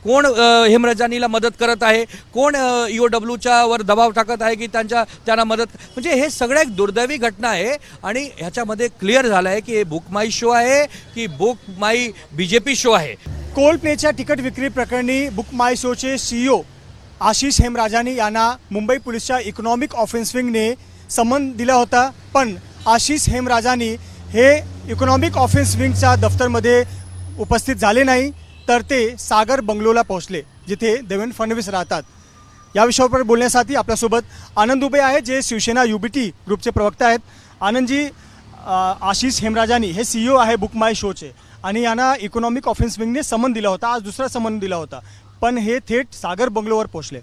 कोण हेमरजानीला मदत करत आहे, कोण EOWच्या वर दबाव टाकत आहे की त्यांना मदत, म्हणजे हे सगळं एक दुर्दैवी घटना आहे आणि ह्याच्यामध्ये क्लिअर झालं आहे की हे बुक माई शो आहे की बुक माई BJP शो आहे. कोल्ड प्लेच्या तिकीट विक्री प्रकरणी बुक माय शोचे CEO आशिष हेमराजानी यांना मुंबई पोलिसच्या इकॉनॉमिक ऑफेन्स विंगने समन दिला होता, पण आशिष हेमराजानी हे इकॉनॉमिक ऑफेन्स विंगच्या दफ्तरमध्ये उपस्थित झाले नाही, तर ते सागर बंगलोला पोहोचले जिथे देवेंद्र फडणवीस राहतात. या विषयावर बोलण्यासाठी आपल्यासोबत आनंद दुबे आहे, जे शिवसेना UBT ग्रुपचे प्रवक्ते आहेत. आनंदजी, आशिष हेमराजानी हे CEO आहे बुक माय शोचे आणि यांना इकॉनॉमिक ऑफेन्स विंगने समन दिला होता, आज दुसरा समन दिला होता, पण हे थेट सागर बंगलोवर पोहोचले.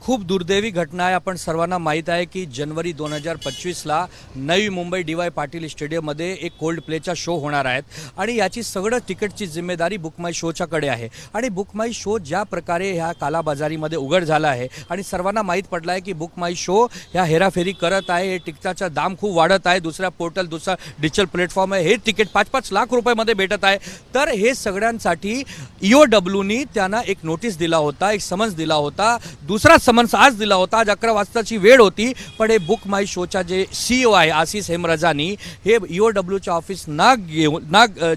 खूप दुर्दैवी घटना आहे. आपण सर्वांना माहीत आहे की जानेवारी 2025ला नवी मुंबई DY पाटील स्टेडियममध्ये एक कोल्ड प्लेचा शो होणार आहेत आणि याची सगळं तिकीटची जिम्मेदारी बुक माय शोच्याकडे आहे. आणि बुक माय शो ज्या प्रकारे ह्या कालाबाजारीमध्ये उघड झाला आहे आणि सर्वांना माहीत पडलं आहे की बुक माय शो ह्या हेराफेरी करत आहे, हे तिकिटाचा दाम खूप वाढत आहे, दुसरा डिजिटल प्लॅटफॉर्म आहे, हे तिकीट 5-5 लाख रुपयामध्ये भेटत आहे. तर हे सगळ्यांसाठी EOWनी त्यांना एक नोटीस दिला होता, एक समन्स दिला होता, दुसरा समन्स आज दिला होता. आज 11 वाजताची वेळ होती, पण हे बुक माय शोचा जे CEO आहे आशिष हेमराजानी हे EOWच्या ऑफिस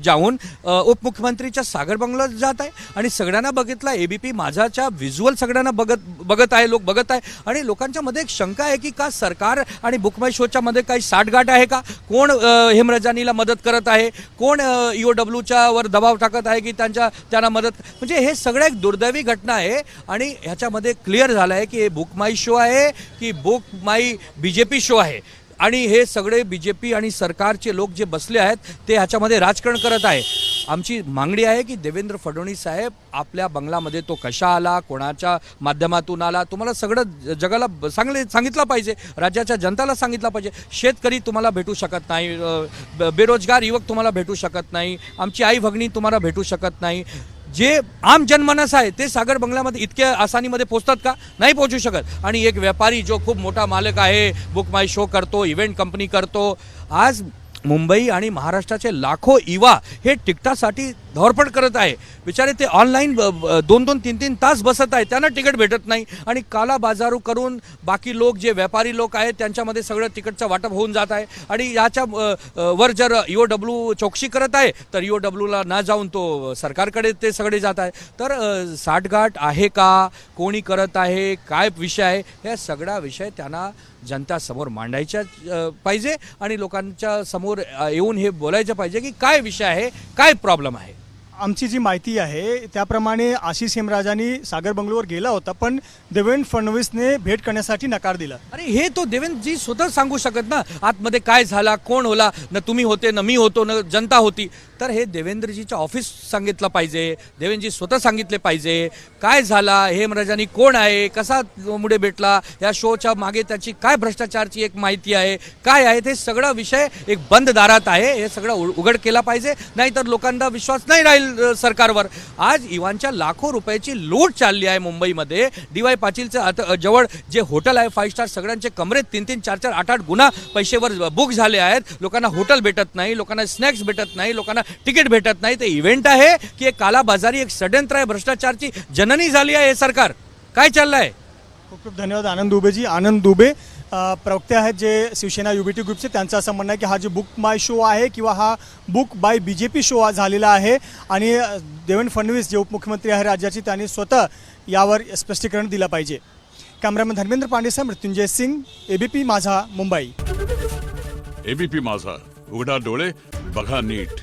जाऊन उपमुख्यमंत्रीच्या सागर बंगल्यात जात आहे आणि सगळ्यांना बघितलं. ABP माझाच्या व्हिज्युअल सगळ्यांना बघत आहे, लोक बघत आहे आणि लोकांच्या मध्ये एक शंका आहे की का सरकार आणि बुक माय शोच्या मध्ये काही साठगाठ आहे का, कोण हेमराजानीला मदत करत आहे, कोण EOWच्या वर दबाव टाकत आहे की त्यांना मदत, म्हणजे हे सगळं एक दुर्दैवी घटना आहे आणि ह्याच्यामध्ये क्लिअर झालं आहे की हे बुक माई शो आहे की बुक माई BJP शो आहे. आणि हे सगळे BJP आणि सरकारचे लोक जे बसले आहेत ते ह्याच्यामध्ये राजकारण करत आहे. आमची मागणी आहे की देवेंद्र फडणवीस साहेब आपल्या बंगलामध्ये तो कशा आला, कोणाच्या माध्यमातून आला, तुम्हाला सगळं जगाला सांगितलं पाहिजे, राज्याच्या जनताला सांगितलं पाहिजे. शेतकरी तुम्हाला भेटू शकत नाही, बेरोजगार युवक तुम्हाला भेटू शकत नाही, आमची आई भगिनी तुम्हाला भेटू शकत नाही. जे आम जनमानस आहे ते सागर बंगल्यामध्ये इतक्या आसानीमध्ये पोहोचतात का? नाही पोहोचू शकत. आणि एक व्यापारी जो खूप मोठा मालक आहे, बुक माय शो करतो, इव्हेंट कंपनी करतो, आज मुंबई आणि महाराष्ट्राचे लाखो युवा हे तिकिटासाठी धडपड करत आहे. बिचारे ते ऑनलाईन 2-2, 3-3 तास बसत आहे, त्यांना तिकीट भेटत नाही आणि काला बाजारू करून बाकी लोक जे व्यापारी लोक आहेत त्यांच्यामध्ये सगळं तिकीटचं वाटप होऊन जात आहे. आणि याच्या वर जर EOW चौकशी करत आहे तर EOWला न जाऊन तो सरकारकडे ते सगळे जात आहे. तर साठगाठ आहे का, कोणी करत आहे, काय विषय आहे, हे सगळा विषय त्यांना जनतासमोर मांडायचा पाहिजे आणि लोकांच्या समोर येऊन हे बोलायचं पाहिजे की काय विषय आहे, काय प्रॉब्लेम आहे. आमची जी माहिती आहे त्याप्रमाणे आशिष हेमराजानी सागर बंगलोवर गेला होता, पण देवेंद्र फडणवीसने भेट करण्यासाठी नकार दिला. अरे हे तो देवेंद्रजी स्वतः सांगू शकत ना, आतमध्ये काय झाला, कोण होला, न तुम्ही होते, न मी होतो, न जनता होती. तर हे देवेंद्रजीच्या ऑफिस सांगितलं पाहिजे, देवेंद्रजी स्वतः सांगितले पाहिजे काय झाला, हेमराजानी कोण आहे, कसा मुळे भेटला, या शोच्या मागे त्याची काय भ्रष्टाचारची एक माहिती आहे, काय आहे, ते सगळा विषय एक बंद दारात आहे. हे सगळं उघड केला पाहिजे, नाहीतर लोकांना विश्वास नाही राहील सरकारवर. आज युवांच्या लाखो रुपयाची लूट चालली आहे मुंबईमध्ये. DY पाटीलचं जवळ जे हॉटेल आहे 5 स्टार, सगळ्यांचे कमरे 3-3, 4-4, 8-8 गुना पैसेवर बुक झाले आहेत. लोकांना हॉटेल भेटत नाही, लोकांना स्नॅक्स भेटत नाही, लोकांना तिकीट भेटत नाही. ते इव्हेंट आहे की एक कालाबाजारी, एक षड्यंत्र आहे, भ्रष्टाचारची जननी झाली आहे. हे सरकार काय चाललं आहे? खूप खूप धन्यवाद आनंद दुबेजी. आनंद दुबे प्रवक्ते आहेत जे शिवसेना UBT ग्रुपचे, त्यांचं असं म्हणणं आहे की हा जो बुक माय शो आहे किंवा हा बुक बाय BJP शो झालेला आहे आणि देवेंद्र फडणवीस जे उपमुख्यमंत्री आहे राज्याचे त्यांनी स्वतः यावर स्पष्टीकरण दिलं पाहिजे. कॅमेरामॅन धर्मेंद्र पांडेसह मृत्युंजय सिंग, ABP माझा, मुंबई. ABP माझा, उघडा डोळे बघा नीट.